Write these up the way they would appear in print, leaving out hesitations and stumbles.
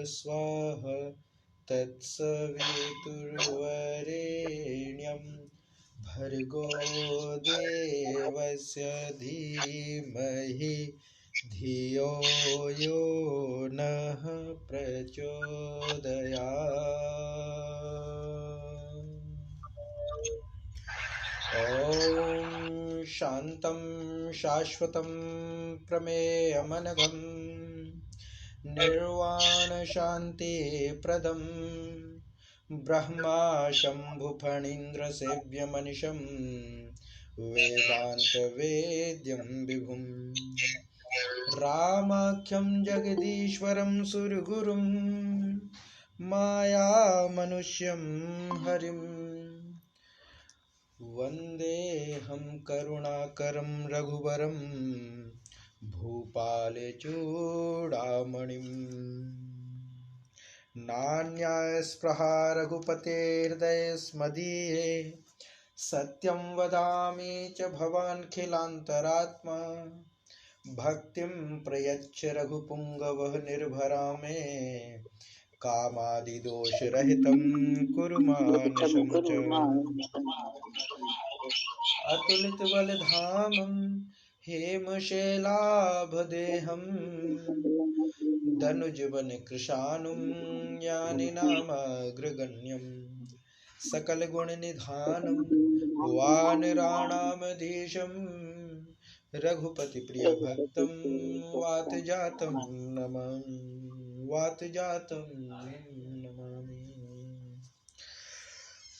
स्वाहा तत्सवितुर्वरेण्यं भर्गो देवस्य धीमहि धियो यो नः प्रचोदयात्। ॐ शान्तं शाश्वतं प्रमेयमनघं निर्वाणशान्तिप्रदं ब्रह्मा शम्भुफणीन्द्रसेव्यमनिशं वेदान्तवेद्यं विभुं रामाख्यं जगदीश्वरं सुरगुरुं मायामनुष्यं हरिं वन्देऽहं करुणाकरं रघुवरं भूपालचूडामणिं नान्यास्पृहा रघुपतेर्दयस्मदीये सत्यं वदामि च भवान्खिलान्तरात्मा भक्तिं प्रयच्छ रघुपुङ्गवः निर्भरा मे कामादिदोषरहितं कुरु मानसं च अतुलितबलधामं हेमशैलाभदेहं दनुजवनकृशानुं ज्ञानिनामग्रगण्यं सकलगुणनिधानं वानराणामधीशं रघुपतिप्रियभक्तं वातजातं नमामि।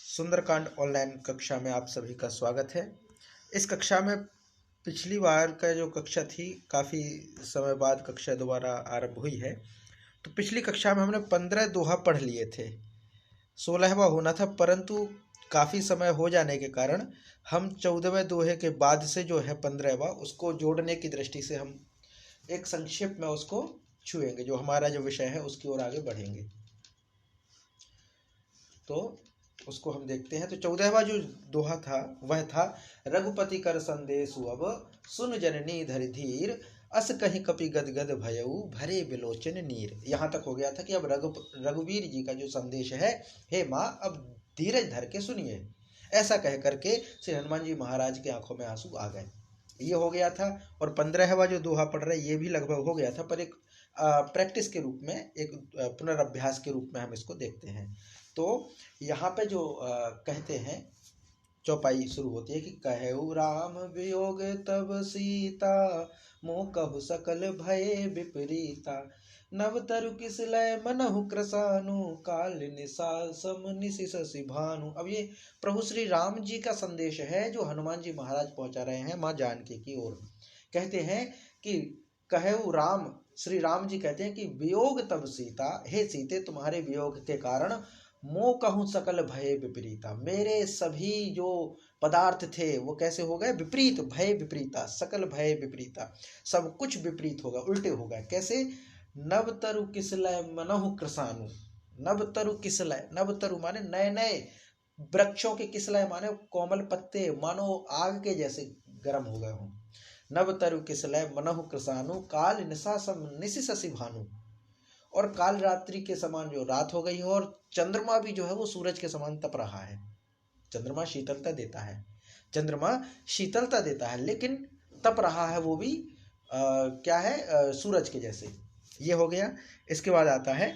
सुंदरकांड ऑनलाइन कक्षा में आप सभी का स्वागत है। इस कक्षा में पिछली बार का जो कक्षा थी, काफ़ी समय बाद कक्षा दोबारा आरंभ हुई है। तो पिछली कक्षा में हमने 15 दोहा पढ़ लिए थे, 16वां होना था, परंतु काफ़ी समय हो जाने के कारण हम 14वें दोहे के बाद से जो है 15वां, उसको जोड़ने की दृष्टि से हम एक संक्षेप में उसको छुएंगे, जो हमारा जो विषय है उसकी ओर आगे बढ़ेंगे। तो उसको हम देखते हैं। तो 14वां जो दोहा था वह था, रघुपति कर संदेशु अब सुन जननी धरि धीर, अस कहीं कपि गदगद भयऊ भरे बिलोचन नीर। यहाँ तक हो गया था कि अब रघुवीर जी का जो संदेश है, हे माँ अब धीरज धर के सुनिए, ऐसा कह करके श्री हनुमान जी महाराज के आंखों में आंसू आ गए, ये हो गया था। और 15वां जो दोहा पढ़ रहे ये भी लगभग हो गया था, पर एक प्रैक्टिस के रूप में, एक पुनर्अभ्यास के रूप में हम इसको देखते हैं। तो यहाँ पे जो कहते हैं, चौपाई शुरू होती है कि कहु राम वियोग तब सीता, मोह कहु सकल भय विपरीता, नव तरु किस लय मनहु क्रसानु, काल निशा सम निशि शशि भानु। अब ये प्रभु श्री राम जी का संदेश है जो हनुमान जी महाराज पहुंचा रहे हैं माँ जानकी की ओर। कहते हैं कि कहु राम, श्री राम जी कहते हैं कि वियोग तब सीता, हे सीते तुम्हारे वियोग के कारण मोह कहूँ सकल भय विपरीता, मेरे सभी जो पदार्थ थे वो कैसे हो गए, विपरीत, भय विपरीता, सकल भय विपरीता, सब कुछ विपरीत होगा, उल्टे हो गए। कैसे, नव तरु किसलय मनहु कृसानु, नव तरु किसलय, नव तरु माने नए नए वृक्षों के, किसलय माने कोमल पत्ते, मानो आग के जैसे गर्म हो गए हों। नव तरु किसलय मनहु कृसानु, काल निशा सम निशि शशि भानु, और काल रात्रि के समान जो रात हो गई है, और चंद्रमा भी जो है वो सूरज के समान तप रहा है। चंद्रमा शीतलता देता है, चंद्रमा शीतलता देता है, लेकिन तप रहा है वो भी क्या है, सूरज के जैसे। ये हो गया। इसके बाद आता है,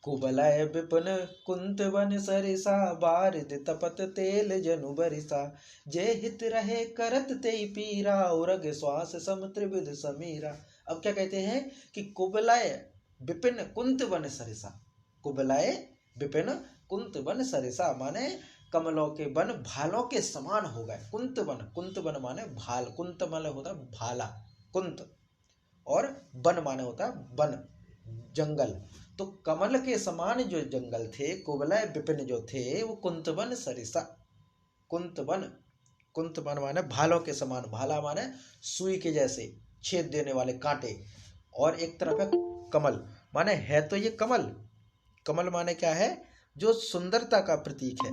कुबलय विपिन कुंत वन सरिसा, बारिद तपत तेल जनु बरिसा, जे हित रहे करत तेई पीरा, उरग श्वास सम त्रिविध समीरा। अब क्या कहते हैं कि कुबलय विपिन कुंत वन सरिसा, कुबलय विपिन कुंत वन सरिसा माने कमलों के वन भालों के समान हो गए। कुंत वन, कुंत वन माने भाल, कुंत माने होता भाला, कुंत, और वन माने होता वन, जंगल। तो कमल के समान जो जंगल थे, कुबलय विपिन जो थे, वो कुंत वन सरिसा, कुंत वन, कुंत वन माने भालों के समान, भाला माने सुई के जैसे छेद देने वाले कांटे, और एक तरफ है कमल, माने है तो ये कमल, कमल माने क्या है, जो सुंदरता का प्रतीक है,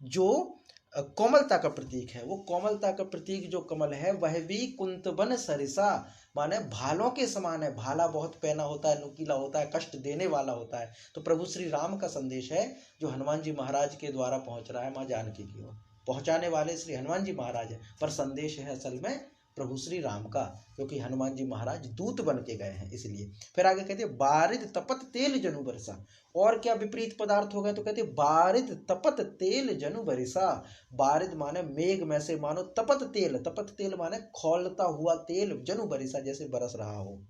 जो कोमलता का प्रतीक है। वो कोमलता का प्रतीक जो कमल है वह भी कुंतवन सरिसा, माने भालों के समान है। भाला बहुत पैना होता है, नुकीला होता है, कष्ट देने वाला होता है। तो प्रभु श्री राम का संदेश है जो हनुमान जी महाराज के द्वारा पहुंच रहा है माँ जानकी की ओर। पहुंचाने वाले श्री हनुमान जी महाराज है, पर संदेश है असल में प्रभु श्री राम का, क्योंकि हनुमान जी महाराज दूत बन के गए हैं इसलिए। फिर आगे कहते हैं बारिद तपत तेल जनु बरसा। और क्या विपरीत पदार्थ हो गए, तो कहते हैं बारिद तपत तेल जनु बरसा। बारिद माने मेघ में से, मानो तपत तेल माने खौलता हुआ तेल, जनु बरसा जैसे बरस रहा हो।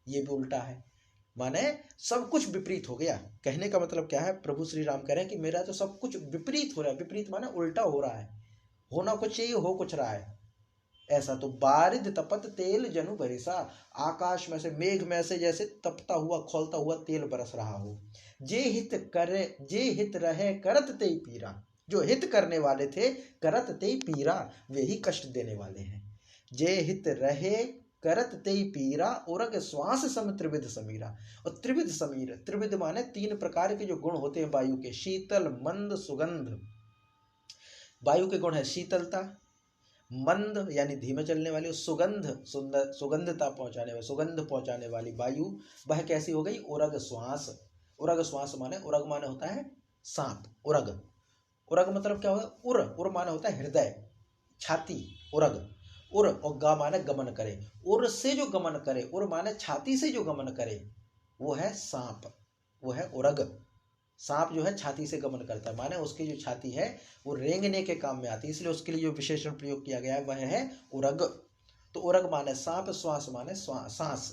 ये भी उल्टा है, माने सब कुछ विपरीत हो गया। कहने का मतलब क्या है, प्रभु श्री राम कह रहे हैं कि मेरा तो सब कुछ विपरीत हो रहा है। विपरीत माने उल्टा हो रहा है, होना कुछ चाहिए हो कुछ रहा है ऐसा। तो बारिद तपत तेल जनु बरसा, आकाश में से मेघ में से जैसे तपता हुआ खौलता हुआ तेल बरस रहा हो। जे हित रहे करत ते पीरा। जो हित करने वाले थे करत ते पीरा, वे ही कष्ट देने वाले हैं। जे हित रहे करत ते पीरा, उरग श्वास सम त्रिविध समीरा। और त्रिविध समीर, त्रिविध माने 3 प्रकार के जो गुण होते हैं वायु के, शीतल मंद सुगंध। वायु के गुण है शीतलता, मंद यानी धीमे चलने वाली, सुगंध सुगंधता पहुंचाने वाली, सुगंध पहुंचाने वाली वायु, वह कैसी हो गई उरग श्वास। उरग श्वास माने, उरग माने होता है सांप, उरग। उरग मतलब क्या होता है, उर माने होता है हृदय, छाती, उरग। उर और गा माने गमन करे, उर से जो गमन करे, उर माने छाती से जो गमन करे, वो है सांप, वो है उरग। सांप जो है छाती से गमन करता है, माने उसकी जो छाती है वो रेंगने के काम में आती है, इसलिए उसके लिए जो विशेषण प्रयोग किया गया है वह है उरग। तो उरग माने सांप, श्वास माने सांस।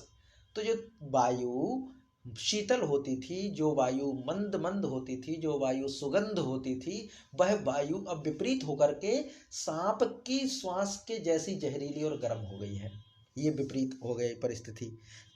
तो जो वायु शीतल होती थी, जो वायु मंद मंद होती थी, जो वायु सुगंध होती थी, वह वायु अब विपरीत होकर के सांप की श्वास के जैसी जहरीली और गर्म हो गई है। ये विपरीत हो गई परिस्थिति।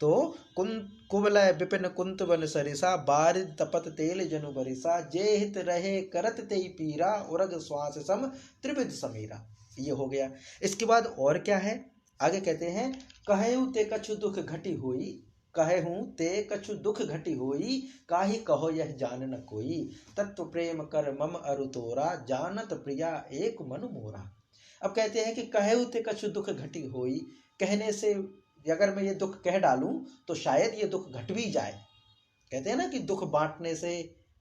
तो कुवलय विपिन कुंत वन सरिसा, बारिद तपत तेल जनु बरिसा। जे हित रहे करत तेई पीरा, उरग श्वास सम त्रिविध समीरा। ये हो गया। इसके बाद और क्या है, आगे कहते हैं कहेऊ ते कछु दुख घटी होई, कहेहूँ ते कछु दुख घटी होई, काहि कहो यह जान न कोई। तत्व प्रेम कर मम अरु तोरा, जानत प्रिया एक मनु मोरा। अब कहते हैं कि कहेऊ ते कछु दुख घटी होई, कहने से अगर मैं ये दुख कह डालूं तो शायद ये दुख घट भी जाए। कहते हैं ना कि दुख बांटने से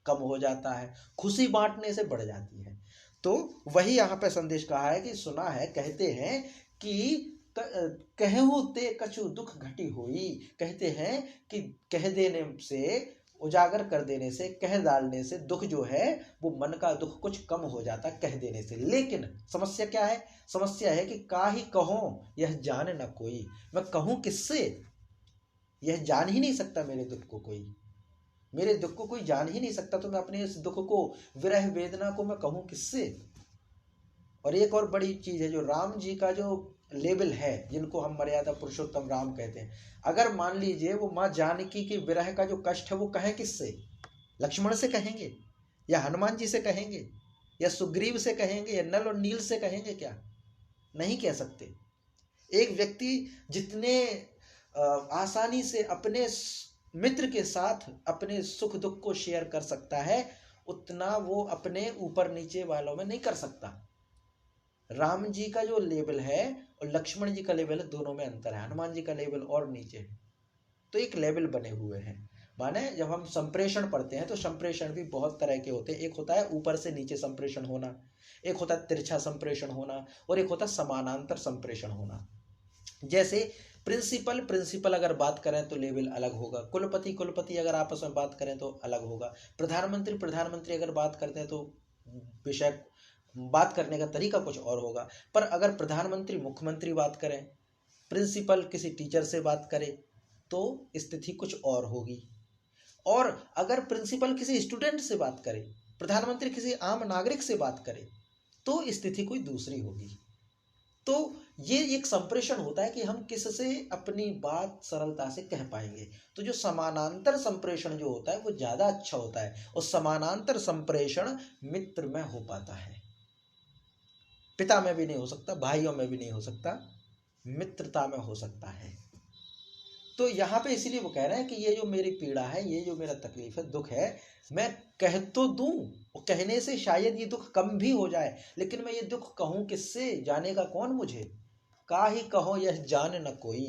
कम हो जाता है, खुशी बांटने से बढ़ जाती है। तो वही यहाँ पे संदेश कहा है कि सुना है, कहते हैं कि कहूँ ते कछु दुख घटी हुई, कहते हैं कि कह देने से, उजागर कर देने से, कह डालने से दुख जो है वो मन का दुख कुछ कम हो जाता कह देने से। लेकिन समस्या क्या है, समस्या है कि काहि कहूँ यह जान न कोई। मैं कहूँ किससे, यह जान ही नहीं सकता मेरे दुख को कोई, मेरे दुख को कोई जान ही नहीं सकता। तो मैं अपने इस दुख को, विरह वेदना को मैं कहूँ किससे। और एक और बड़ी चीज है, जो राम जी का जो लेवल है, जिनको हम मर्यादा पुरुषोत्तम राम कहते हैं, अगर मान लीजिए वो माँ जानकी की विरह का जो कष्ट है वो कहें किससे, लक्ष्मण से कहेंगे या हनुमान जी से कहेंगे या सुग्रीव से कहेंगे या नल और नील से कहेंगे, क्या नहीं कह सकते। एक व्यक्ति जितने आसानी से अपने मित्र के साथ अपने सुख दुख को शेयर कर सकता है, उतना वो अपने ऊपर नीचे वालों में नहीं कर सकता। राम जी का जो लेवल है और लक्ष्मण जी का लेवल है, दोनों में अंतर है। हनुमान जी का लेवल और नीचे है, तो एक लेवल बने हुए हैं। माने जब हम संप्रेषण पढ़ते हैं तो संप्रेषण भी बहुत तरह के होते हैं। एक होता है ऊपर से नीचे संप्रेषण होना, एक होता है तिरछा संप्रेषण होना, और एक होता है समानांतर संप्रेषण होना। जैसे प्रिंसिपल अगर बात करें तो लेवल अलग होगा, कुलपति अगर आपस में बात करें तो अलग होगा, प्रधानमंत्री अगर बात करते हैं तो विषय बात करने का तरीका कुछ और होगा। पर अगर प्रधानमंत्री मुख्यमंत्री बात करें, प्रिंसिपल किसी टीचर से बात करे तो स्थिति कुछ और होगी, और अगर प्रिंसिपल किसी स्टूडेंट से बात करे, प्रधानमंत्री किसी आम नागरिक से बात करे तो स्थिति कोई दूसरी होगी। तो ये एक संप्रेषण होता है कि हम किससे अपनी बात सरलता से कह पाएंगे। तो जो समानांतर संप्रेषण जो होता है वो ज्यादा अच्छा होता है, और समानांतर संप्रेषण मित्र में हो पाता है, पिता में भी नहीं हो सकता, भाइयों में भी नहीं हो सकता, मित्रता में हो सकता है। तो यहाँ पे इसीलिए वो कह रहे हैं कि ये जो मेरी पीड़ा है, ये जो मेरा तकलीफ है, दुख है, मैं कह तो दूं, और कहने से शायद ये दुख कम भी हो जाए, लेकिन मैं ये दुख कहूं किससे, जानेगा कौन मुझे, काहि कहो यह जान न कोई।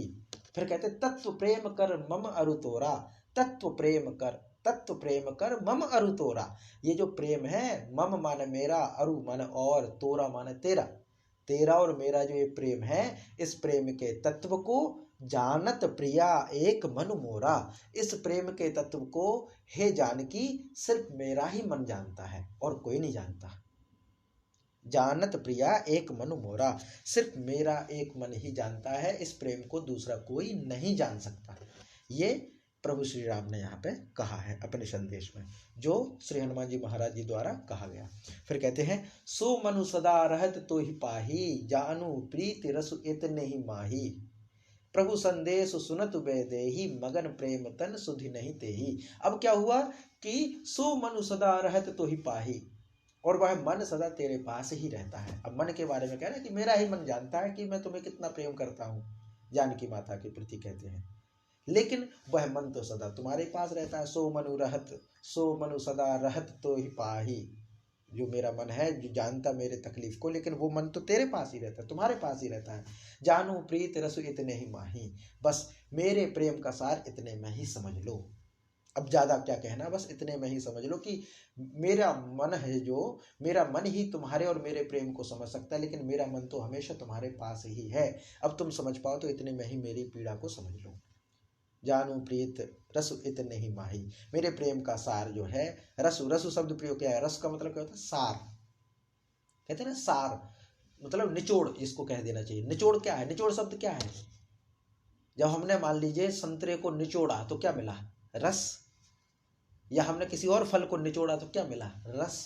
फिर कहते तत्व प्रेम कर मम अरु तोरा, तत्व प्रेम कर, तत्व प्रेम कर मम अरु तोरा। ये जो प्रेम है, मम माने मेरा, अरु माने और, तोरा माने तेरा, तेरा और मेरा जो ये प्रेम है, इस प्रेम के तत्व को जानत प्रिया एक मन मोरा। इस प्रेम के तत्व को हे जानकी सिर्फ मेरा ही मन जानता है और कोई नहीं जानता। जानत प्रिया एक मन मोरा, सिर्फ मेरा एक मन ही जानता है, इस प्रेम को दूसरा कोई नहीं जान सकता। ये प्रभु श्री राम ने यहाँ पे कहा है अपने संदेश में, जो श्री हनुमान जी महाराज जी द्वारा कहा गया। फिर कहते हैं सो मनु सदा रहत तो ही पाही, जानू प्रीत रसु इतने ही माही। प्रभु संदेश सुनत बेदेही, मगन प्रेम तन सुधि नहीं तेही। अब क्या हुआ कि सो मनु सदा रहत तो ही पाही, और वह मन सदा तेरे पास ही रहता है। अब मन के बारे में कह रहे हैं कि मेरा ही मन जानता है कि मैं तुम्हें कितना प्रेम करता हूँ, जानकी माता के प्रति कहते हैं, लेकिन वह मन तो सदा तुम्हारे पास रहता है। सो मनु रहत, सो मनु सदा रहत तो ही पाही, जो मेरा मन है, जो जानता मेरे तकलीफ को, लेकिन वो मन तो तेरे पास ही रहता है, तुम्हारे पास ही रहता है। जानू प्रीत रसु इतने ही माही, बस मेरे प्रेम का सार इतने में ही समझ लो। अब ज्यादा क्या कहना, बस इतने में ही समझ लो कि मेरा मन है, जो मेरा मन ही तुम्हारे और मेरे प्रेम को समझ सकता है, लेकिन मेरा मन तो हमेशा तुम्हारे पास ही है। अब तुम समझ पाओ तो इतने में ही मेरी पीड़ा को समझ लो। जानू प्रीत रसु इतने ही माही, मेरे प्रेम का सार जो है, रसु, रसु शब्द प्रयोग किया है। रस का मतलब क्या होता है, सार, कहते हैं ना, सार मतलब निचोड़, इसको कह देना चाहिए। निचोड़ क्या है, निचोड़ शब्द क्या है, जब हमने मान लीजिए संतरे को निचोड़ा तो क्या मिला, रस, या हमने किसी और फल को निचोड़ा तो क्या मिला, रस।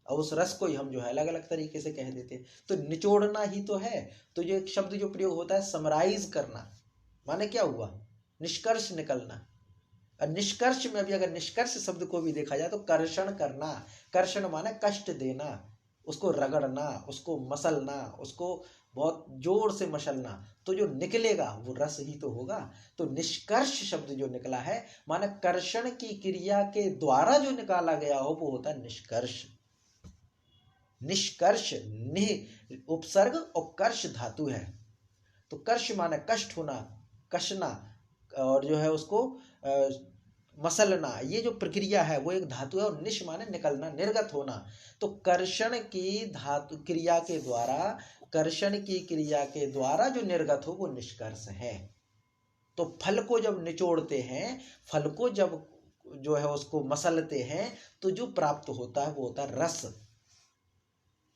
और उस रस को ही हम जो है अलग अलग तरीके से कह देते हैं, तो निचोड़ना ही तो है। तो ये एक शब्द जो प्रयोग होता है समराइज करना, माने क्या हुआ, निष्कर्ष निकलना। और निष्कर्ष में भी अगर निष्कर्ष शब्द को भी देखा जाए तो कर्षण करना, कर्षण माने कष्ट देना, उसको रगड़ना, उसको मसलना, उसको बहुत जोर से मसलना, तो जो निकलेगा वो रस ही तो होगा। तो निष्कर्ष शब्द जो निकला है माने कर्षण की क्रिया के द्वारा जो निकाला गया हो वो होता है निष्कर्ष। निष्कर्ष, निह उपसर्ग और कर्ष धातु है, तो कर्ष माने कष्ट होना, कसना, और जो है उसको मसलना, ये जो प्रक्रिया है वो एक धातु है। और निश माने निकलना, निर्गत होना। तो कर्षण की धातु क्रिया के द्वारा, कर्षण की क्रिया के द्वारा जो निर्गत हो वो निष्कर्ष है। तो फल को जब निचोड़ते हैं, फल को जब जो है उसको मसलते हैं, तो जो प्राप्त होता है वो होता है रस।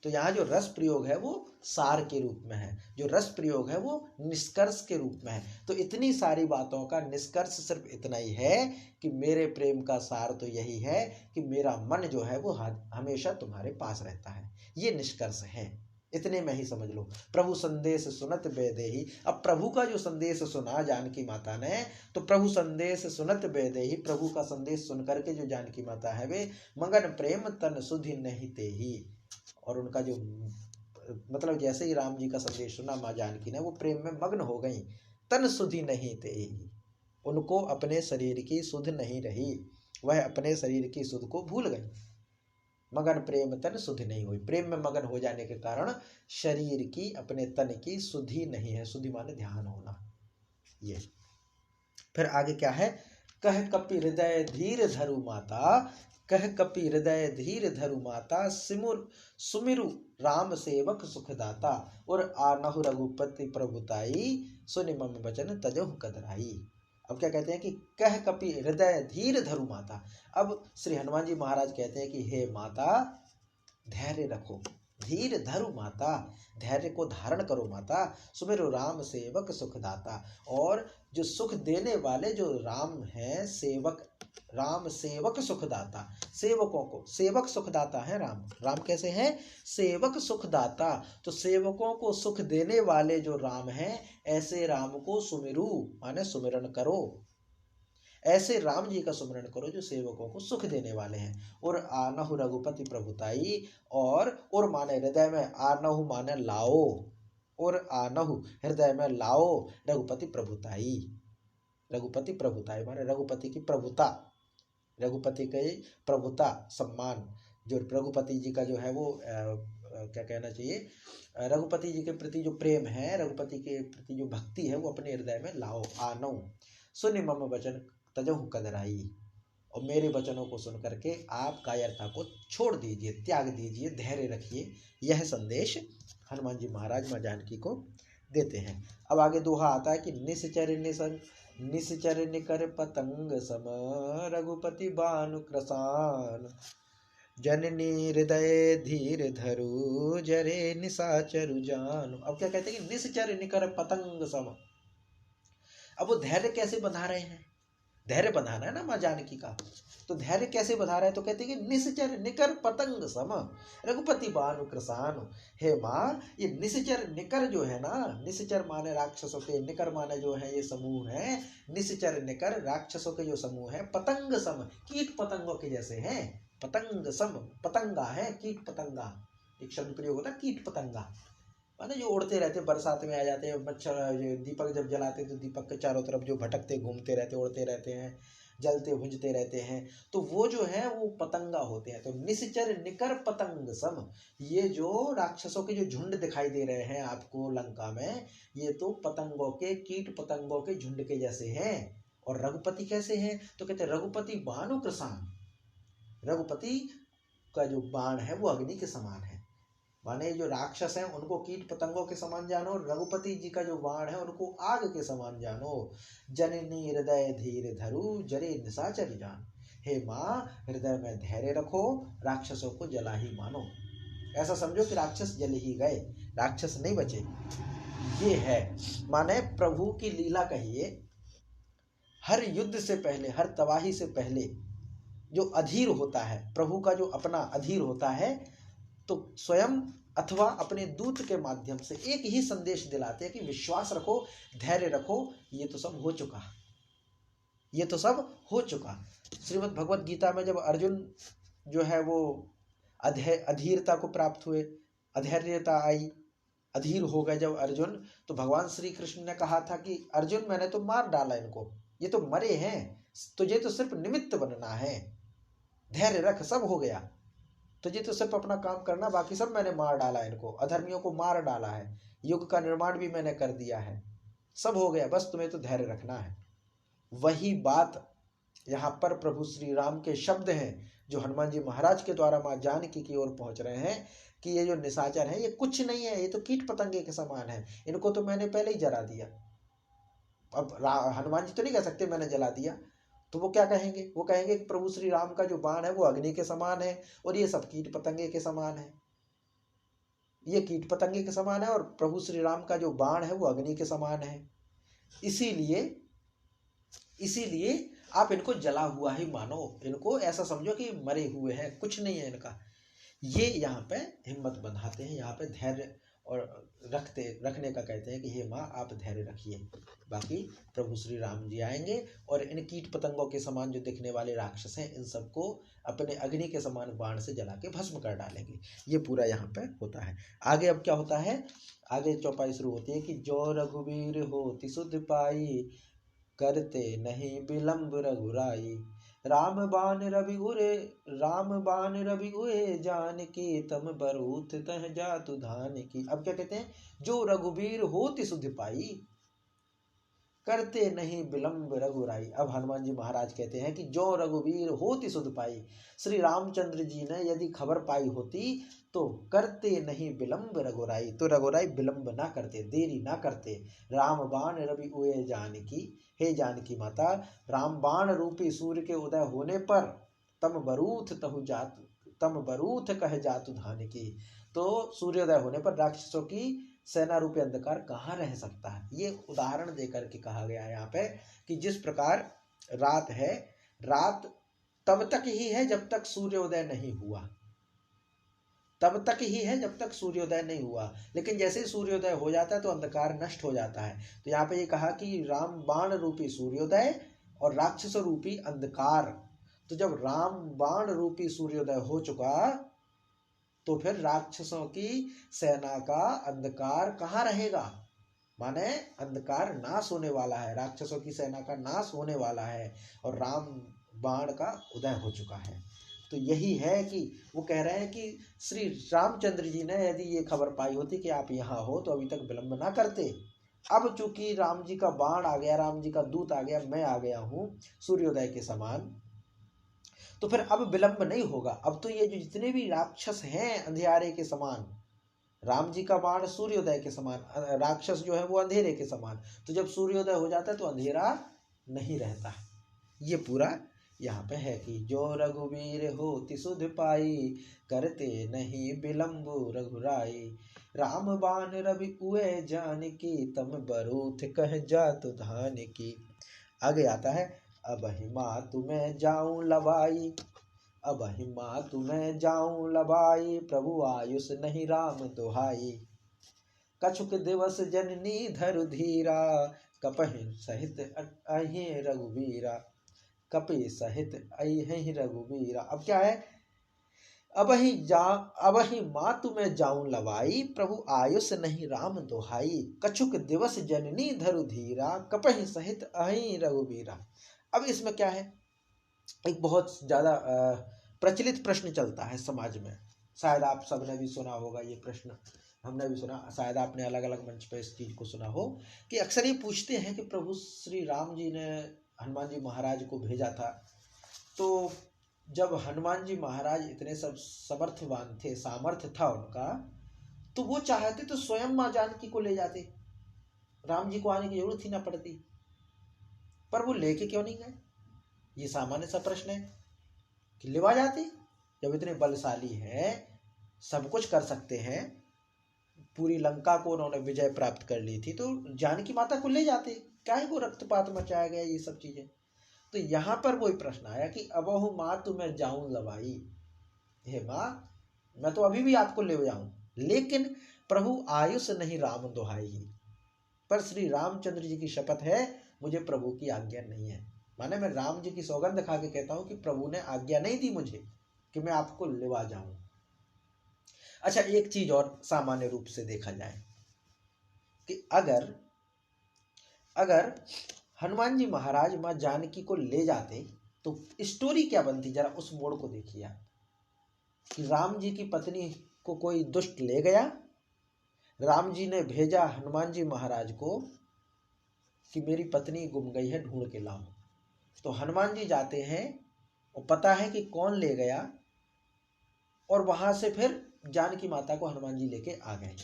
तो यहाँ जो रस प्रयोग है वो सार के रूप में है, जो रस प्रयोग है वो निष्कर्ष के रूप में है। तो इतनी सारी बातों का निष्कर्ष सिर्फ इतना ही है कि मेरे प्रेम का सार तो यही है कि मेरा मन जो है वो हमेशा तुम्हारे पास रहता है, ये निष्कर्ष है। इतने में ही समझ लो। प्रभु संदेश सुनत बेदेही, अब प्रभु का जो संदेश सुना जानकी माता ने, तो प्रभु संदेश सुनत बेदेही, प्रभु का संदेश सुन करके जो जानकी माता है वे मगन प्रेम तन सुधि नहीं तेही, और उनका जो मतलब जैसे ही राम जी का संदेश सुना माँ जानकी ने, वो प्रेम में मग्न हो गई। तन सुधि नहीं तेही, उनको अपने शरीर की सुध नहीं रही, वह अपने शरीर की सुध को भूल गई। मगन प्रेम तन सुधि नहीं हुई, प्रेम में मगन हो जाने के कारण शरीर की, अपने तन की सुधि नहीं है। सुधि माने ध्यान होना। ये फिर आगे क्या है, कह कपि हृदय धीर धरु माता, कह कपि हृदय धीर धरु माता, सिमुर सुमिरु राम सेवक सुखदाता, और आनहु रघुपति प्रभुताई, सुनि मम वचन तजहु कदराई। अब क्या कहते हैं कि कह कपि हृदय धीर धरु माता। अब श्री हनुमान जी महाराज कहते हैं कि हे माता धैर्य रखो, धीर धरु माता, धैर्य को धारण करो माता। सुमिरु राम सेवक सुखदाता, और जो सुख देने वाले जो राम हैं, सेवक, राम सेवक सुखदाता, सेवकों को, सेवक सुखदाता है राम। राम कैसे हैं, सेवक सुखदाता। तो सेवकों को सुख देने वाले जो राम हैं, ऐसे राम को सुमिरु माने सुमिरन करो, ऐसे राम जी का सुमिरन करो जो सेवकों को सुख देने वाले हैं। और आनहु रघुपति प्रभुताई, और माने हृदय में, आनहु माने लाओ, और आनहु हृदय में लाओ रघुपति प्रभुताई, रघुपति प्रभुता है माने रघुपति की प्रभुता, रघुपति की प्रभुता सम्मान, जो रघुपति जी का जो है वो क्या कहना चाहिए, रघुपति जी के प्रति जो प्रेम है, रघुपति के प्रति जो भक्ति है वो अपने हृदय में लाओ। आनो सुनि मम वचन तजहु कदराई, और मेरे वचनों को सुन करके आप कायरता को छोड़ दीजिए, त्याग दीजिए, धैर्य रखिए। यह संदेश हनुमान जी महाराज माँ जानकी को देते हैं। अब आगे दोहा आता है कि निश्चर निकर पतंग सम, रघुपति बानु कृसान, जननी हृदय धीर धरु, जरे निशाचरु जानु। अब क्या कहते हैं कि निश्चर निकर पतंग सम। अब वो धैर्य कैसे बंधा रहे हैं, धैर्य बंधाना है ना माँ जानकी का, तो धैर्य कैसे बंधा रहे हैं, तो कहते हैं कि निश्चर निकर पतंग सम, रघुपति बानु कृसान। हे माँ, ये निश्चर निकर जो है ना, निश्चर माने राक्षसों के, निकर माने जो है ये समूह है, निश्चर निकर राक्षसों के जो समूह है, पतंग सम कीट पतंगों के जैसे हैं, पतंग सम पतंगा है, कीट पतंगा, एक शब्द प्रयोग होता है कीट पतंगा, माने जो उड़ते रहते, बरसात में आ जाते हैं, मच्छर दीपक जब जलाते तो दीपक के चारों तरफ जो भटकते घूमते रहते, उड़ते रहते हैं, जलते भुंजते रहते हैं, तो वो जो है वो पतंगा होते हैं। तो निश्चर निकर पतंग सम, ये जो राक्षसों के जो झुंड दिखाई दे रहे हैं आपको लंका में, ये तो पतंगों के, कीट पतंगों के झुंड के जैसे हैं। और रघुपति कैसे हैं, तो कहते हैं रघुपति बानु कृसान, रघुपति का जो बाण है वो अग्नि के समान है, माने जो राक्षस हैं उनको कीट पतंगों के समान जानो, रघुपति जी का जो बाण है उनको आग के समान जानो। जननी हृदय धीर धरु, जरे निशाचर जान। हे माँ, हृदय में धैर्य रखो, राक्षसों को जला ही मानो, ऐसा समझो कि राक्षस जल ही गए, राक्षस नहीं बचे। ये है माने प्रभु की लीला कहिए। हर युद्ध से पहले, हर तबाही से पहले जो अधीर होता है, प्रभु का जो अपना अधीर होता है, तो स्वयं अथवा अपने दूत के माध्यम से एक ही संदेश दिलाते हैं कि विश्वास रखो, धैर्य रखो, ये तो सब हो चुका, ये तो सब हो चुका। श्रीमद् भगवत गीता में जब अर्जुन जो है वो अधीरता को प्राप्त हुए, अधैर्यता आई, अधीर हो गए जब अर्जुन, तो भगवान श्री कृष्ण ने कहा था कि अर्जुन मैंने तो मार डाला इनको, ये तो मरे हैं, तुझे तो सिर्फ निमित्त बनना है, धैर्य रख, सब हो गया, तुझे तो सिर्फ अपना काम करना, बाकी सब मैंने मार डाला इनको, अधर्मियों को मार डाला है, युग का निर्माण भी मैंने कर दिया है, सब हो गया, बस तुम्हें तो धैर्य रखना है। वही बात यहाँ पर प्रभु श्री राम के शब्द हैं जो हनुमान जी महाराज के द्वारा माँ जानकी की ओर पहुंच रहे हैं कि ये जो निशाचर है ये कुछ नहीं है, ये तो कीट पतंगे के समान है, इनको तो मैंने पहले ही जला दिया। अब हनुमान जी तो नहीं कह सकते मैंने जला दिया, तो वो क्या कहेंगे, वो कहेंगे कि प्रभु श्री राम का जो बाण है वो अग्नि के समान है और ये सब कीट पतंगे के समान है, ये कीट पतंगे के समान है और प्रभु श्री राम का जो बाण है वो अग्नि के समान है। इसीलिए आप इनको जला हुआ ही मानो, इनको ऐसा समझो कि मरे हुए हैं, कुछ नहीं है इनका। ये यहाँ पे हिम्मत बंधाते हैं, यहाँ पे धैर्य और रखने का कहते हैं कि हे माँ आप धैर्य रखिए, बाकी प्रभु श्री राम जी आएंगे और इन कीट पतंगों के समान जो दिखने वाले राक्षस हैं इन सबको अपने अग्नि के समान बाण से जला के भस्म कर डालेंगे। ये पूरा यहाँ पे होता है। आगे अब क्या होता है, आगे चौपाई शुरू होती है कि जो रघुवीर होति सुध पाई, करते नहीं विलंब रघुराई, राम बाण रवि उए जानकी, तम बरूथ तह जातु धान की। अब क्या कहते हैं, जो रघुवीर होति सुध पाई, करते नहीं विलंब रघुराई। अब हनुमान जी महाराज कहते हैं कि जो रघुवीर होति सुध पाई, श्री रामचंद्र जी ने यदि खबर पाई होती तो करते नहीं विलंब रघुराई, तो रघुराई विलंब ना करते, देरी ना करते। राम बाण रवि उए जानकी, हे जानकी माता, राम बाण रूपी सूर्य के उदय होने पर तम बरूथ कह जातु धान की, तो सूर्योदय होने पर राक्षसों की सेना रूपी अंधकार कहाँ रह सकता है। ये उदाहरण देकर के कहा गया है यहाँ पे कि जिस प्रकार रात है, रात तब तक ही है जब तक सूर्योदय नहीं हुआ, तब तक ही है जब तक सूर्योदय नहीं हुआ, लेकिन जैसे ही सूर्योदय हो जाता है तो अंधकार नष्ट हो जाता है। तो यहाँ पे ये कहा कि राम बाण रूपी सूर्योदय और राक्षस रूपी अंधकार, तो जब राम बाण रूपी सूर्योदय हो चुका तो फिर राक्षसों की सेना का अंधकार कहाँ रहेगा, माने अंधकार नाश होने वाला है, राक्षसों की सेना का नाश होने वाला है और राम बाण का उदय हो चुका है। तो यही है कि वो कह रहे हैं कि श्री रामचंद्र जी ने यदि ये खबर पाई होती कि आप यहाँ हो तो अभी तक विलंब ना करते। अब चूंकि राम जी का बाण आ गया, राम जी का दूत आ गया, मैं आ गया हूँ सूर्योदय के समान, तो फिर अब विलंब नहीं होगा। अब तो ये जो जितने भी राक्षस हैं अंधियारे के समान, राम जी का बाण सूर्योदय के समान, राक्षस जो है वो अंधेरे के समान, तो जब सूर्योदय हो जाता है तो अंधेरा नहीं रहता। ये पूरा यहाँ पे है कि जो रघुवीर होति सुध पाई, करते नहीं विलंब रघुराई, राम बाण रवि उए जानकी, तम बरूथ कह जातु धान की। आगे आता है अबहि मातु मैं जाऊं लबाई, अबहि मातु मैं जाऊं लबाई, प्रभु आयुष नहीं राम दुहाई, कछुक दिवस जननी धरु धीरा, कपहि सहित अहि रघुवीरा, कपि सहित अहि रघुवीरा। अब क्या है, अबहि मातु मैं जाऊं लवाई, प्रभु आयुष नहीं राम दोहाई, कछुक दिवस जननी धरु धीरा, कपहि सहित अहि रघुवीरा। अब इसमें क्या है, एक बहुत ज्यादा प्रचलित प्रश्न चलता है समाज में, शायद आप सबने भी सुना होगा ये प्रश्न, हमने भी सुना, शायद आपने अलग अलग मंच पर इस चीज को सुना हो, कि अक्सर ये पूछते हैं कि प्रभु श्री राम जी ने हनुमान जी महाराज को भेजा था, तो जब हनुमान जी महाराज इतने सब समर्थवान थे, सामर्थ्य था उनका, तो वो चाहते तो स्वयं मां जानकी को ले जाते, राम जी को आने की जरूरत ही ना पड़ती, पर वो लेके क्यों नहीं गए? ये सामान्य सा प्रश्न है कि लेवा जाते, जब इतने बलशाली है, सब कुछ कर सकते हैं, पूरी लंका को उन्होंने विजय प्राप्त कर ली थी, तो जानकी माता को ले जाते, काहे को रक्तपात मचाया गया, ये सब चीजें। तो यहाँ पर वही प्रश्न आया कि अबहु मातु मैं जाऊं लवाई, हे माँ मैं तो अभी भी आपको ले जाऊं, लेकिन प्रभु आयुष नहीं राम दुहाई, पर श्री रामचंद्र जी की शपथ है मुझे प्रभु की आज्ञा नहीं है, माने मैं राम जी की सौगंध खा के कहता हूं कि प्रभु ने आज्ञा नहीं दी मुझे कि मैं आपको लेवा जाऊं। अच्छा, एक चीज और सामान्य रूप से देखा जाए कि अगर हनुमान जी महाराज मां जानकी को ले जाते तो स्टोरी क्या बनती, जरा उस मोड़ को देखिए आप, कि राम जी की पत्नी को कोई दुष्ट ले गया, राम जी ने भेजा हनुमान जी महाराज को कि मेरी पत्नी गुम गई है, ढूंढ के लाओ, तो हनुमान जी जाते हैं और पता है कि कौन ले गया, और वहां से फिर जानकी माता को हनुमान जी लेके आ गए।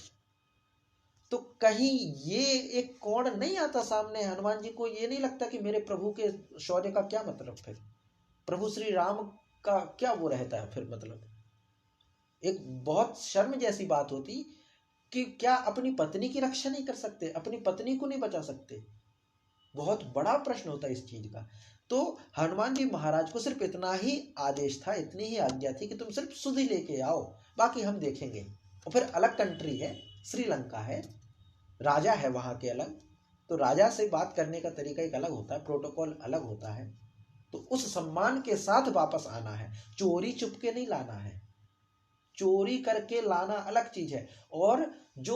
तो कहीं ये एक कोण नहीं आता सामने, हनुमान जी को ये नहीं लगता कि मेरे प्रभु के शौर्य का क्या मतलब, फिर प्रभु श्री राम का क्या वो रहता है फिर मतलब। एक बहुत शर्म जैसी बात होती कि क्या अपनी पत्नी की रक्षा नहीं कर सकते, अपनी पत्नी को नहीं बचा सकते, बहुत बड़ा प्रश्न होता है इस चीज का। तो हनुमान जी महाराज को सिर्फ इतना ही आदेश था, इतनी ही आज्ञा थी कि तुम सिर्फ सुध ही लेके आओ, बाकी हम देखेंगे। और फिर अलग कंट्री है, श्रीलंका है, राजा है वहां के अलग, तो राजा से बात करने का तरीका एक अलग होता है, प्रोटोकॉल अलग होता है, तो उस सम्मान के साथ वापस आना है, चोरी चुपके नहीं लाना है, चोरी करके लाना अलग चीज है। और जो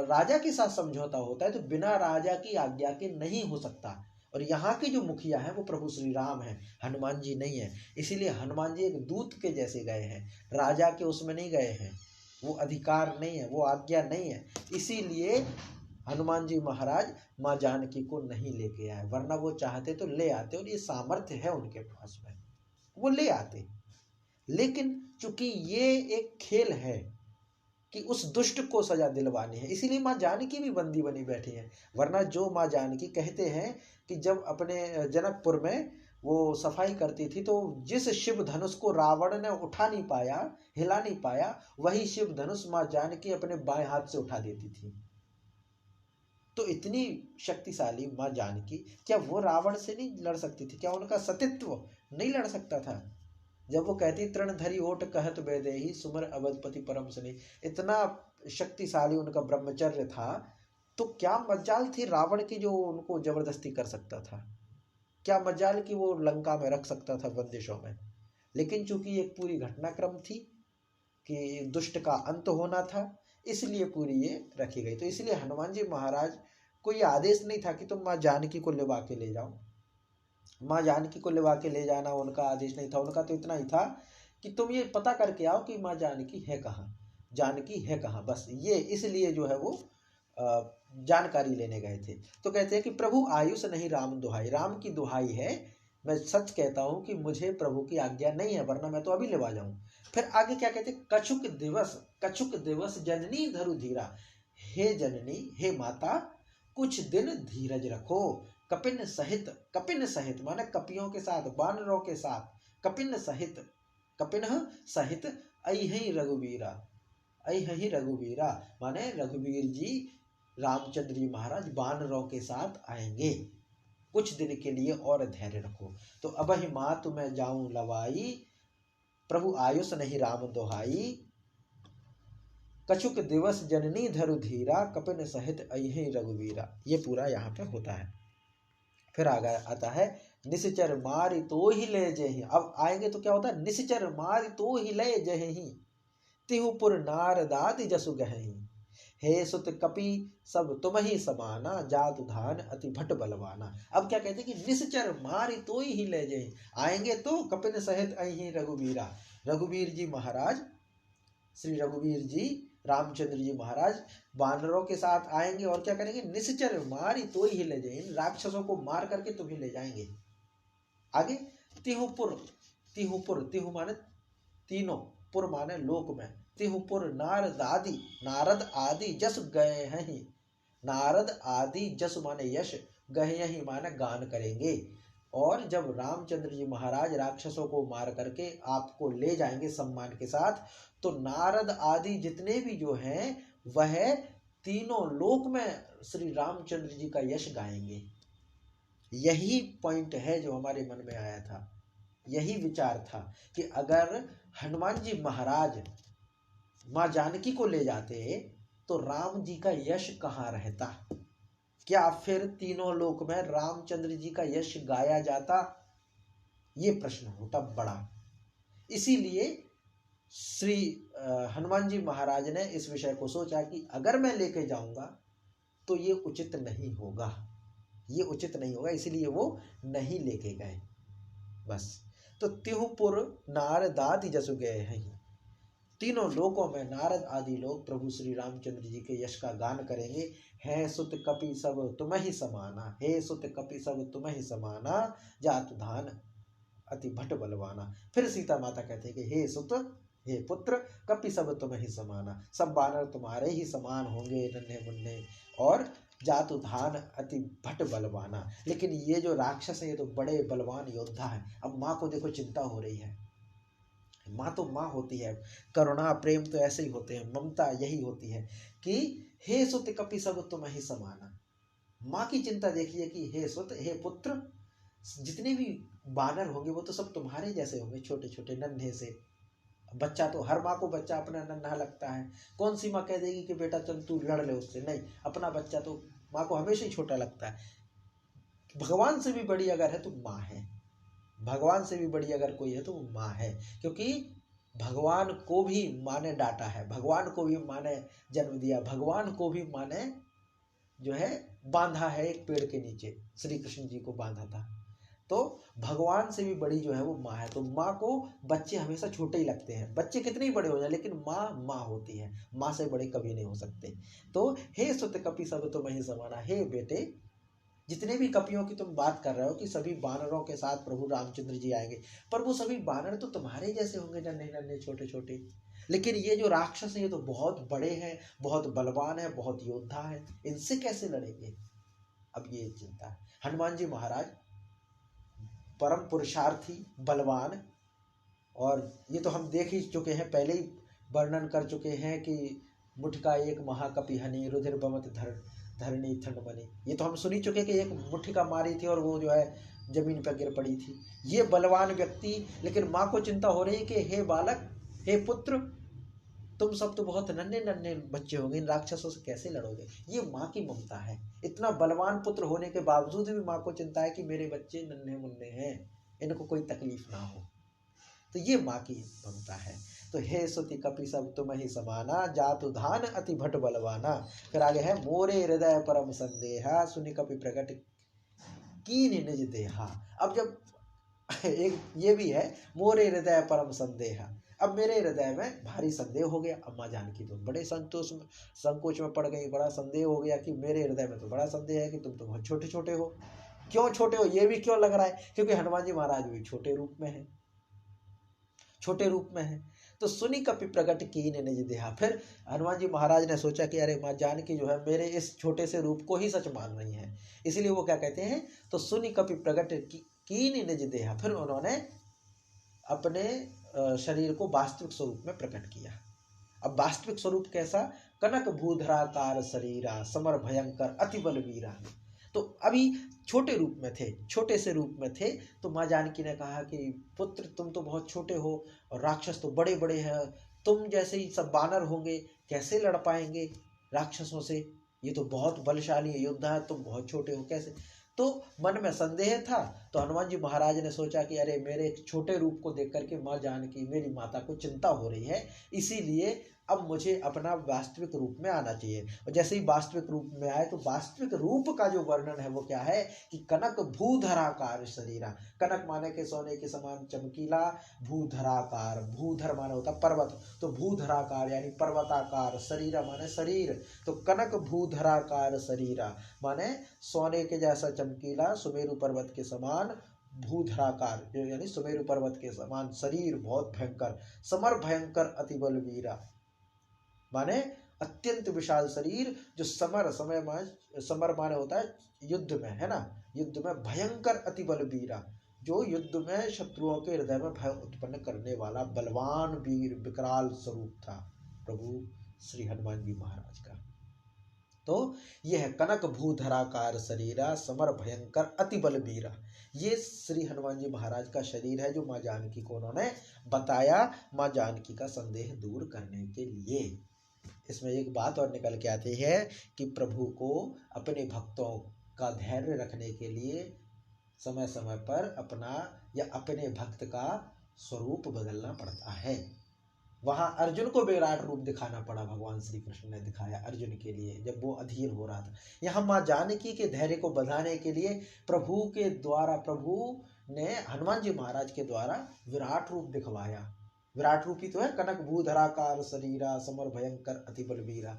राजा के साथ समझौता होता है तो बिना राजा की आज्ञा के नहीं हो सकता, और यहाँ के जो मुखिया हैं वो प्रभु श्री राम हैं, हनुमान जी नहीं है, इसीलिए हनुमान जी एक दूत के जैसे गए हैं, राजा के उसमें नहीं गए हैं, वो अधिकार नहीं है, वो आज्ञा नहीं है, इसीलिए हनुमान जी महाराज माँ जानकी को नहीं लेके आए, वरना वो चाहते तो ले आते, और ये सामर्थ्य है उनके पास में, वो ले आते। लेकिन चूंकि ये एक खेल है कि उस दुष्ट को सजा दिलवानी है, इसीलिए माँ जानकी भी बंदी बनी बैठी है। वरना जो माँ जानकी कहते हैं कि जब अपने जनकपुर में वो सफाई करती थी तो जिस शिव धनुष को रावण ने उठा नहीं पाया, हिला नहीं पाया, वही शिव धनुष माँ जानकी अपने बाएं हाथ से उठा देती थी। तो इतनी शक्तिशाली माँ जानकी, क्या वो रावण से नहीं लड़ सकती थी? क्या उनका सतीत्व नहीं लड़ सकता था? जब वो कहती तृण धरी ओट कहत बेदेही, सुमर अवधपति परम सने, इतना शक्तिशाली उनका ब्रह्मचर्य था, तो क्या मजाल थी रावण की जो उनको जबरदस्ती कर सकता था? क्या मजाल की वो लंका में रख सकता था बंदिशों में? लेकिन चूंकि एक पूरी घटनाक्रम थी कि दुष्ट का अंत होना था, इसलिए पूरी ये रखी गई। तो इसलिए हनुमान जी महाराज कोई आदेश नहीं था कि तुम माँ जानकी को लिवा के ले जाओ। माँ जानकी को लिवा के ले जाना उनका आदेश नहीं था। उनका तो इतना ही था कि तुम ये पता करके आओ कि माँ जानकी है कहाँ, जानकी है कहाँ, बस ये इसलिए जो है वो जानकारी लेने गए थे। तो कहते हैं कि प्रभु आयुष नहीं राम दुहाई, राम की दुहाई है, मैं सच कहता हूँ कि मुझे प्रभु की आज्ञा नहीं है, वरना मैं तो अभी लेवा जाऊं। फिर आगे क्या कहते हैं, कछुक दिवस जननी धरु धीरा, हे जननी हे माता कुछ दिन धीरज रखो। कपिन सहित माने कपियों के साथ, बानरों के साथ, कपिन सहित अहि रघुवीरा माने रघुवीर जी रामचंद्र जी महाराज बानरों के साथ आएंगे, कुछ दिन के लिए और धैर्य रखो। तो अब ही माँ तुम्हें जाऊं लवाई, प्रभु आयुष नहीं राम दोहाई, कछुक दिवस जननी धरु धीरा, कपिन सहित अहि रघुवीरा। ये पूरा यहाँ पे होता है। फिर आगे आता है निश्चर मारि तो ही ले जहि। अब आएंगे तो क्या होता है, निश्चर मारि तो ही ले जहि, तिहुपुर नारदाति जसु गहि, हे सुत कपि सब तुम ही समाना, जातु धान अति भट बलवाना। अब क्या कहते हैं कि निश्चर मारि तो ही ले जहि, आएंगे तो कपिन सहित अहि रघुवीरा, रघुवीर जी महाराज, श्री रघुवीर जी रामचंद्र जी महाराज बानरों के साथ आएंगे और क्या करेंगे, निश्चर मारी तो ही ले जाएंगे, राक्षसों को मार करके तुम्हें ले जाएंगे। आगे तिहु माने तीनों, पुर माने लोक में, तिहुपुर नारद आदि जस गए हैं, नारद आदि जस माने यश, गए ही माने गान करेंगे। और जब रामचंद्र जी महाराज राक्षसों को मार करके आपको ले जाएंगे सम्मान के साथ, तो नारद आदि जितने भी जो हैं वह तीनों लोक में श्री रामचंद्र जी का यश गाएंगे। यही पॉइंट है जो हमारे मन में आया था, यही विचार था कि अगर हनुमान जी महाराज माँ जानकी को ले जाते तो राम जी का यश कहाँ रहता, क्या फिर तीनों लोक में रामचंद्र जी का यश गाया जाता, ये प्रश्न होता बड़ा। इसीलिए श्री हनुमान जी महाराज ने इस विषय को सोचा कि अगर मैं लेके जाऊंगा तो ये उचित नहीं होगा, ये उचित नहीं होगा, इसीलिए वो नहीं लेके गए बस। तो तिहुपुर नारदादि जसु गए हैं, तीनों लोकों में नारद आदि लोग प्रभु श्री रामचंद्र जी के यश का गान करेंगे। है सुत कपि सब तुम ही समाना, हे सुत कपि सब तुम ही समाना, जातु धान अति भट बलवाना। फिर सीता माता कहते हैं कि हे सुत, हे पुत्र, कपि सब तुम ही समाना, सब बानर तुम्हारे ही समान होंगे नन्हे मुन्ने, और जातु धान अति भट बलवाना। लेकिन ये जो राक्षस है ये तो बड़े बलवान योद्धा है। अब माँ को देखो चिंता हो रही है, माँ तो माँ होती है, करुणा प्रेम तो ऐसे ही होते हैं, ममता यही होती है कि हे सुत कपि सब तुम ही समाना। माँ की चिंता देखिए कि हे सुत, हे पुत्र, जितने भी बानर होंगे वो तो सब तुम्हारे जैसे होंगे, छोटे छोटे नन्हे से। बच्चा तो हर माँ को बच्चा अपना नन्हा लगता है, कौन सी माँ कह देगी कि बेटा चल तू लड़ ले उससे, नहीं, अपना बच्चा तो माँ को हमेशा ही छोटा लगता है। भगवान से भी बड़ी अगर है तो माँ है, भगवान से भी बड़ी अगर कोई है तो वो माँ है, क्योंकि भगवान को भी माँ ने डांटा है, भगवान को भी माँ ने जन्म दिया, भगवान को भी माँ ने जो है बांधा है एक पेड़ के नीचे, श्री कृष्ण जी को बांधा था। तो भगवान से भी बड़ी जो है वो माँ है। तो माँ को बच्चे हमेशा छोटे ही लगते हैं, बच्चे कितने ही बड़े हो जाए, लेकिन माँ माँ होती है, माँ से बड़े कभी नहीं हो सकते। तो हे सुत कपि सब तुम ही समाना, हे बेटे, जितने भी कपियों की तुम बात कर रहे हो कि सभी बानरों के साथ प्रभु रामचंद्र जी आएंगे, पर वो सभी बानर तो तुम्हारे जैसे होंगे, नन्हे नन्हे छोटे छोटे, लेकिन ये जो राक्षस है ये तो बहुत बड़े हैं, बहुत बलवान है, बहुत योद्धा है, इनसे कैसे लड़ेंगे। अब ये चिंता है। हनुमान जी महाराज परम पुरुषार्थी, बलवान, और ये तो हम देख ही चुके हैं, पहले ही वर्णन कर चुके हैं कि मुठ का एक महाकपि हनि, रुधिर बमत धरणी ठंडमनी, ये तो हम सुन ही चुके कि एक मुट्ठी का मारी थी और वो जो है जमीन पर गिर पड़ी थी। ये बलवान व्यक्ति, लेकिन माँ को चिंता हो रही है कि हे बालक, हे पुत्र, तुम सब तो बहुत नन्हे नन्हे बच्चे होंगे, इन राक्षसों से कैसे लड़ोगे। ये माँ की ममता है। इतना बलवान पुत्र होने के बावजूद भी माँ को चिंता है कि मेरे बच्चे नन्हे मुन्ने हैं, इनको कोई तकलीफ ना हो। तो ये माँ की ममता है। तो हे सुति कपि सब तुम ही समाना, जातु धान अति भट बलवाना। फिर आगे है मोरे हृदय परम संदेहा, सुनि कपि प्रकट कीन निज देहा। अब जब एक ये भी है, मोरे हृदय परम संदेहा, अब मेरे हृदय में भारी संदेह हो गया। अम्मा जानकी तो बड़े संकोच में पड़ गई, बड़ा संदेह हो गया कि मेरे हृदय में तो बड़ा संदेह है कि तुम तो बहुत छोटे छोटे हो। क्यों छोटे हो ये भी क्यों लग रहा है? क्योंकि हनुमान जी महाराज भी छोटे रूप में है, छोटे रूप में है। तो सुनी कपि प्रकट कीन निज देहा। फिर हनुमान जी महाराज ने सोचा कि अरे माँ जानकी जो है मेरे इस छोटे से रूप को ही सच मान रही है, इसलिए वो क्या कहते हैं, तो सुनी कपि प्रकट कीन निज देहा। फिर उन्होंने अपने शरीर को वास्तविक स्वरूप में प्रकट किया। अब वास्तविक स्वरूप कैसा? कनक भूधराकार शरीरा, समर भयंकर अति बलवीरा। तो अभी छोटे रूप में थे, छोटे से रूप में थे। तो माँ जानकी ने कहा कि पुत्र तुम तो बहुत छोटे हो और राक्षस तो बड़े बड़े हैं, तुम जैसे ही सब बानर होंगे कैसे लड़ पाएंगे राक्षसों से? ये तो बहुत बलशाली योद्धा है, तुम बहुत छोटे हो कैसे? तो मन में संदेह था। तो हनुमान जी महाराज ने सोचा कि अरे मेरे छोटे रूप को देख करके माँ जानकी मेरी माता को चिंता हो रही है, इसीलिए अब मुझे अपना वास्तविक रूप में आना चाहिए। और जैसे ही वास्तविक रूप में आए तो वास्तविक रूप का जो वर्णन है वो क्या है कि कनक भूधराकार शरीरा। कनक माने के सोने के समान चमकीला, भूधराकार, भूधर माने होता पर्वत, तो भूधराकार यानी पर्वताकार, शरीरा माने शरीर, तो कनक भूधराकार शरीरा माने सोने के जैसा चमकीला, सुमेरु पर्वत के समान, भूधराकार यानी सुमेरु पर्वत के समान शरीर, बहुत भयंकर, समर भयंकर अति बलवीरा माने अत्यंत विशाल शरीर, जो समर माने होता है युद्ध में, है ना, युद्ध में भयंकर अति बलवीरा, जो युद्ध में शत्रुओं के हृदय में भय उत्पन्न करने वाला बलवान वीर विकराल स्वरूप था प्रभु श्री हनुमान जी महाराज का। तो यह है कनक भूधराकार शरीरा, समर भयंकर अति बलवीरा। ये श्री हनुमान जी महाराज का शरीर है जो माँ जानकी को उन्होंने बताया, माँ जानकी का संदेह दूर करने के लिए। इसमें एक बात और निकल के आती है कि प्रभु को अपने भक्तों का धैर्य रखने के लिए समय समय पर अपना या अपने भक्त का स्वरूप बदलना पड़ता है। वहां अर्जुन को विराट रूप दिखाना पड़ा, भगवान श्री कृष्ण ने दिखाया अर्जुन के लिए जब वो अधीर हो रहा था। यहाँ माँ जानकी के धैर्य को बढ़ाने के लिए प्रभु के द्वारा, प्रभु ने हनुमान जी महाराज के द्वारा विराट रूप दिखवाया। विराट रूप ही तो है कनक भूधराकार शरीरा, समर भयंकर अति बलवीरा।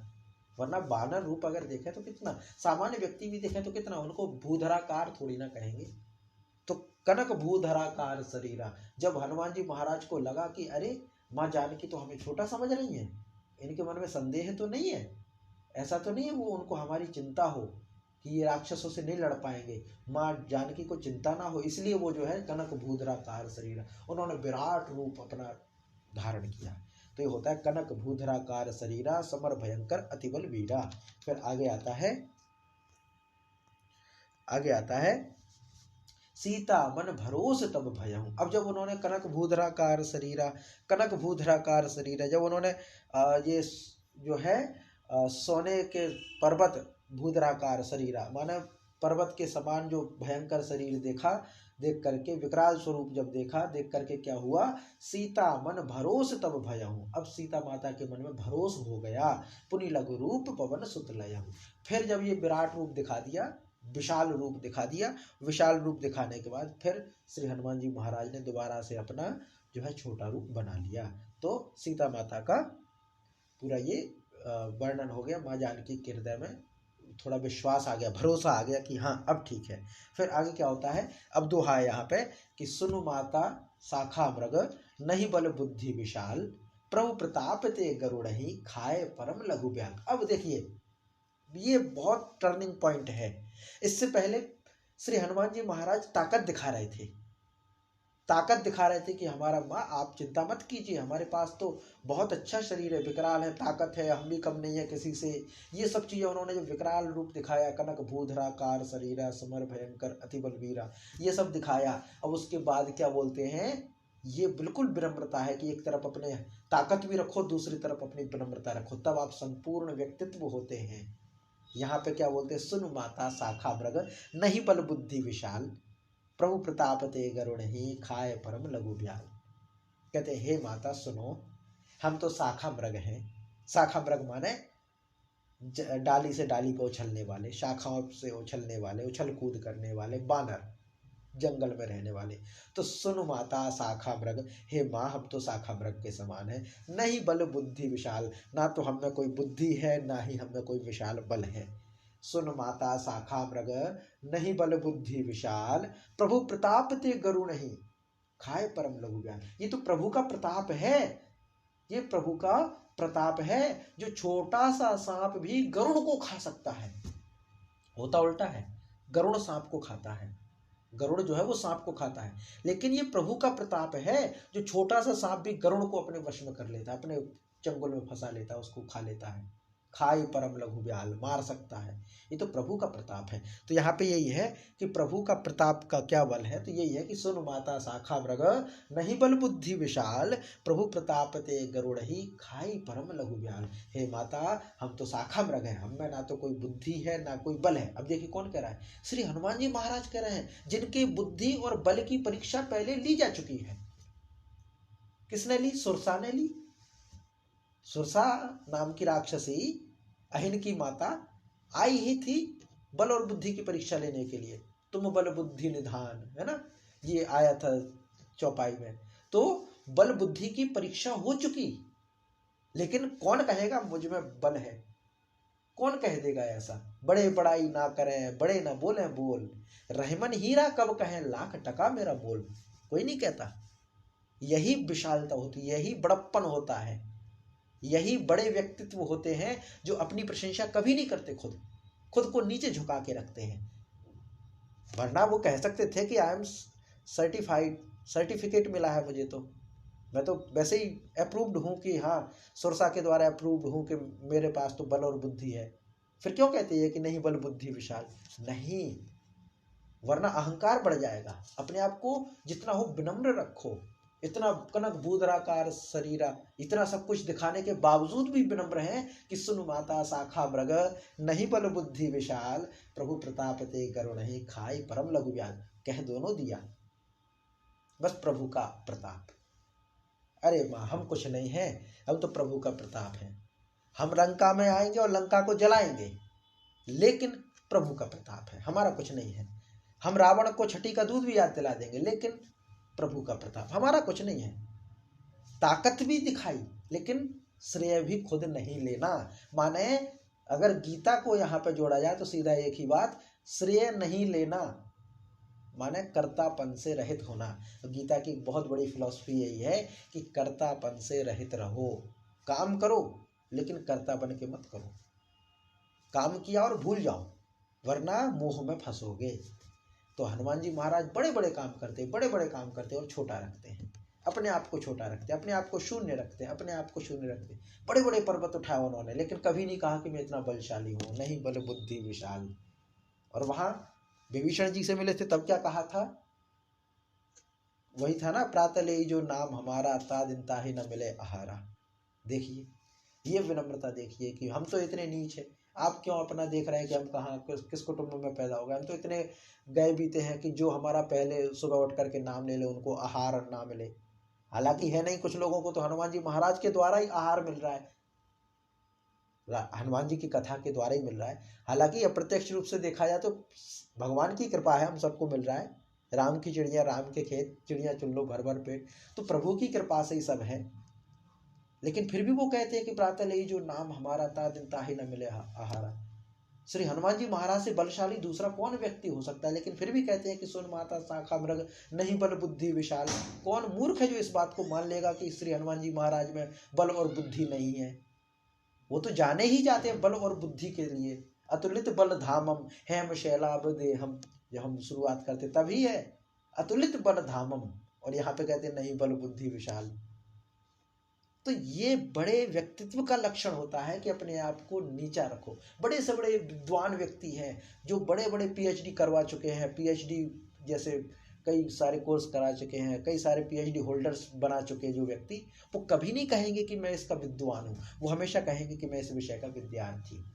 वरना बानर रूप अगर देखें तो कितना, सामान्य व्यक्ति भी देखें तो कितना, उनको भूधराकार थोड़ी ना कहेंगे। तो कनक भूधराकार शरीरा, जब हनुमान जी महाराज को लगा कि अरे माँ जानकी तो हमें छोटा समझ रही है, इनके मन में संदेह तो नहीं है, ऐसा तो नहीं है वो उनको हमारी चिंता हो कि ये राक्षसों से नहीं लड़ पाएंगे, माँ जानकी को चिंता ना हो, इसलिए वो जो है कनक भूधराकार शरीर, उन्होंने विराट रूप अपना धारण किया। तो ये होता है कनक भूधराकार शरीरा, समर भयंकर अति बलवीरा। फिर आगे आता है सीता मन भरोस तब भयहूं। अब जब उन्होंने कनक भूधराकार शरीरा जब उन्होंने ये जो है सोने के पर्वत, भूधराकार शरीरा माने पर्वत के समान जो भयंकर शरीर देखा, देख करके विकराल स्वरूप जब देखा, देख करके क्या हुआ, सीता मन भरोस तब भयहूं। अब सीता माता के मन में भरोस हो गया। पुनि लघु रूप पवन सुत लयहूं। फिर जब ये विराट रूप दिखा दिया, विशाल रूप दिखा दिया, विशाल रूप दिखाने के बाद फिर श्री हनुमान जी महाराज ने दोबारा से अपना जो है छोटा रूप बना लिया। तो सीता माता का पूरा ये वर्णन हो गया। माँ जानकी के हृदय में थोड़ा विश्वास आ गया, भरोसा आ गया कि हाँ अब ठीक है। फिर आगे क्या होता है, अब दोहा है यहाँ पे कि सुनु माता शाखा मृग, नहीं बल बुद्धि विशाल, प्रभु प्रताप ते गरुड़हि, खाए परम लघु ब्याल। अब देखिए ये बहुत टर्निंग पॉइंट है। इससे पहले श्री हनुमान जी महाराज ताकत दिखा रहे थे कि हमारा माँ आप चिंता मत कीजिए, हमारे पास तो बहुत अच्छा शरीर है, विकराल है, ताकत है, हम भी कम नहीं है किसी से। ये सब चीज़ें उन्होंने जो विकराल रूप दिखाया, कनक भूधराकार शरीरा, समर भयंकर अति बलवीरा, ये सब दिखाया। अब उसके बाद क्या बोलते हैं, ये बिल्कुल विनम्रता है कि एक तरफ अपने ताकत भी रखो, दूसरी तरफ अपनी विनम्रता रखो, तब आप संपूर्ण व्यक्तित्व होते हैं। यहाँ पे क्या बोलते हैं, सुन माता शाखा मृग, नहीं बल बुद्धि विशाल, प्रभु प्रताप ते गरुड़हि, खाए परम लघु ब्याल। कहते हे माता सुनो, हम तो शाखा मृग हैं। शाखा मृग माने डाली से डाली पे उछलने वाले, शाखाओं से उछलने वाले, उछल कूद करने वाले बानर, जंगल में रहने वाले। तो सुन माता शाखा मृग, हे माँ हम तो शाखा मृग के समान है। नहीं बल बुद्धि विशाल, ना तो हम में कोई बुद्धि है, ना ही हम में कोई विशाल बल है। सुन माता शाखा मृग, नहीं बल बुद्धि विशाल, प्रभु प्रताप ते गरु नहीं, खाए परम लघु ज्ञान। ये तो प्रभु का प्रताप है, ये प्रभु का प्रताप है, जो छोटा सा सांप भी गरुड़ को खा सकता है। होता उल्टा है, गरुड़ सांप को खाता है, गरुड़ जो है वो सांप को खाता है, लेकिन ये प्रभु का प्रताप है, जो छोटा सा सांप भी गरुड़ को अपने वश में कर लेता है, अपने चंगुल में फंसा लेता है, उसको खा लेता है। खाई परम लघु ब्याल, मार सकता है। ये तो प्रभु का प्रताप है। तो यहाँ पे यही है कि प्रभु का प्रताप का क्या बल है, तो यही है कि सुन माता शाखा मृग, नहीं बल बुद्धि विशाल, प्रभु प्रताप ते गरुड़ ही, खाई परम लघु ब्याल। हे माता हम तो शाखा मृग हैं, हम में ना तो कोई बुद्धि है ना कोई बल है। अब देखिए कौन कह रहा है, श्री हनुमान जी महाराज कह रहे हैं, जिनकी बुद्धि और बल की परीक्षा पहले ली जा चुकी है। किसने ली? सुरसा ने ली। सुरसा नाम की राक्षसी, अहिन की माता, आई ही थी बल और बुद्धि की परीक्षा लेने के लिए। तुम बल बुद्धि निधान, है ना, ये आया था चौपाई में। तो बल बुद्धि की परीक्षा हो चुकी, लेकिन कौन कहेगा मुझ में बल है? कौन कह देगा ऐसा? बड़े बड़ाई ना करें, बड़े ना बोले बोल, रहमन हीरा कब कहें, लाख टका मेरा बोल। कोई नहीं कहता। यही विशालता होती है, यही बड़प्पन होता है, यही बड़े व्यक्तित्व होते हैं जो अपनी प्रशंसा कभी नहीं करते, खुद को नीचे झुका के रखते हैं। वरना वो कह सकते थे कि आई एम सर्टिफाइड, सर्टिफिकेट मिला है मुझे, तो मैं तो वैसे ही अप्रूव्ड हूँ कि हाँ सुरसा के द्वारा अप्रूव्ड हूँ कि मेरे पास तो बल और बुद्धि है। फिर क्यों कहते हैं कि नहीं बल बुद्धि विशाल? नहीं, वरना अहंकार बढ़ जाएगा। अपने आप को जितना हो विनम्र रखो। इतना कनक बूदराकार शरीरा, इतना सब कुछ दिखाने के बावजूद भी विनम्र हैं कि सुन माता शाखा मृग, नहीं बल बुद्धि विशाल, प्रभु प्रताप ते गरुड़ नहीं, खाई परम लघु ब्याल। कह दोनों दिया, बस प्रभु का प्रताप। अरे माँ हम कुछ नहीं है, हम तो प्रभु का प्रताप है। हम लंका में आएंगे और लंका को जलाएंगे, लेकिन प्रभु का प्रताप है, हमारा कुछ नहीं है। हम रावण को छठी का दूध भी याद दिला देंगे, लेकिन प्रभु का प्रताप, हमारा कुछ नहीं है। ताकत भी दिखाई, लेकिन श्रेय भी खुद नहीं लेना। माने अगर गीता को यहाँ पे जोड़ा जाए तो सीधा एक ही बात, श्रेय नहीं लेना माने कर्तापन से रहित होना। गीता की बहुत बड़ी फिलॉसफी यही है कि कर्तापन से रहित रहो। काम करो लेकिन कर्ता बन के मत करो। काम किया और भूल जाओ, वरना मोह में फंसोगे। तो हनुमान जी महाराज बड़े बड़े काम करते, बड़े बड़े काम करते और छोटा रखते हैं, अपने आप को छोटा रखते, अपने आप को शून्य रखते, अपने आप को शून्य रखते। बड़े बड़े पर्वत उठाए उन्होंने, लेकिन कभी नहीं कहा कि मैं इतना बलशाली हूँ, नहीं बल बुद्धि विशाल। और वहां विभीषण जी से मिले थे तब क्या कहा था? वही था ना, प्रातले जो नाम हमारा, ता दिन ताहि न मिले आहारा। देखिए ये विनम्रता देखिए कि हम तो इतने नीच है, आप क्यों अपना देख रहे हैं कि हम कहाँ किस कुटुंब में पैदा हो गए। हम तो इतने गए बीते हैं कि जो हमारा पहले सुबह उठ करके नाम ले ले उनको आहार ना मिले। हालांकि है नहीं, कुछ लोगों को तो हनुमान जी महाराज के द्वारा ही आहार मिल रहा है, हनुमान जी की कथा के द्वारा ही मिल रहा है। हालांकि अप्रत्यक्ष रूप से देखा जाए तो भगवान की कृपा है, हम सबको मिल रहा है। राम की चिड़िया, राम के खेत, चिड़िया चुन लो भर भर पेट, तो प्रभु की कृपा से ही सब है। लेकिन फिर भी वो कहते हैं कि प्रातः ले जो नाम हमारा, ता दिन ताहि न मिले आहारा। श्री हनुमान जी महाराज से बलशाली दूसरा कौन व्यक्ति हो सकता है? लेकिन फिर भी कहते हैं कि सुन माता शाखा मृग, नहीं बल बुद्धि विशाल। कौन मूर्ख है जो इस बात को मान लेगा कि श्री हनुमान जी महाराज में बल और बुद्धि नहीं है? वो तो जाने ही जाते हैं बल और बुद्धि के लिए। अतुलित बल धामम हेम शैलाभ देहम, जब हम शुरुआत करते तभी है अतुलित बल धामम, और यहाँ पे कहते हैं नहीं बल बुद्धि विशाल। तो ये बड़े व्यक्तित्व का लक्षण होता है कि अपने आप को नीचा रखो। बड़े से बड़े विद्वान व्यक्ति हैं जो बड़े बड़े पीएचडी करवा चुके हैं, पीएचडी जैसे कई सारे कोर्स करा चुके हैं, कई सारे पीएचडी होल्डर्स बना चुके हैं जो व्यक्ति, वो कभी नहीं कहेंगे कि मैं इसका विद्वान हूँ, वो हमेशा कहेंगे कि मैं इस विषय का विद्यार्थी हूँ।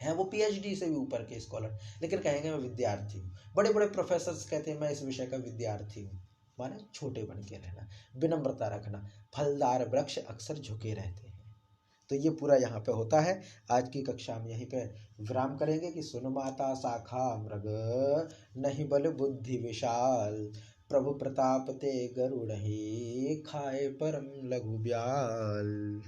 है वो पीएचडी से भी ऊपर के स्कॉलर, लेकिन कहेंगे मैं विद्यार्थी हूँ। बड़े बड़े प्रोफेसर्स कहते हैं मैं इस विषय का विद्यार्थी हूँ। माने छोटे बन के रहना, विनम्रता रखना। फलदार वृक्ष अक्सर झुके रहते हैं। तो ये पूरा यहाँ पे होता है। आज की कक्षा हम यहीं पे विराम करेंगे कि सुन माता शाखा मृग, नहीं बल बुद्धि विशाल, प्रभु प्रताप ते गरुड़ ही, खाए परम लघु ब्याल।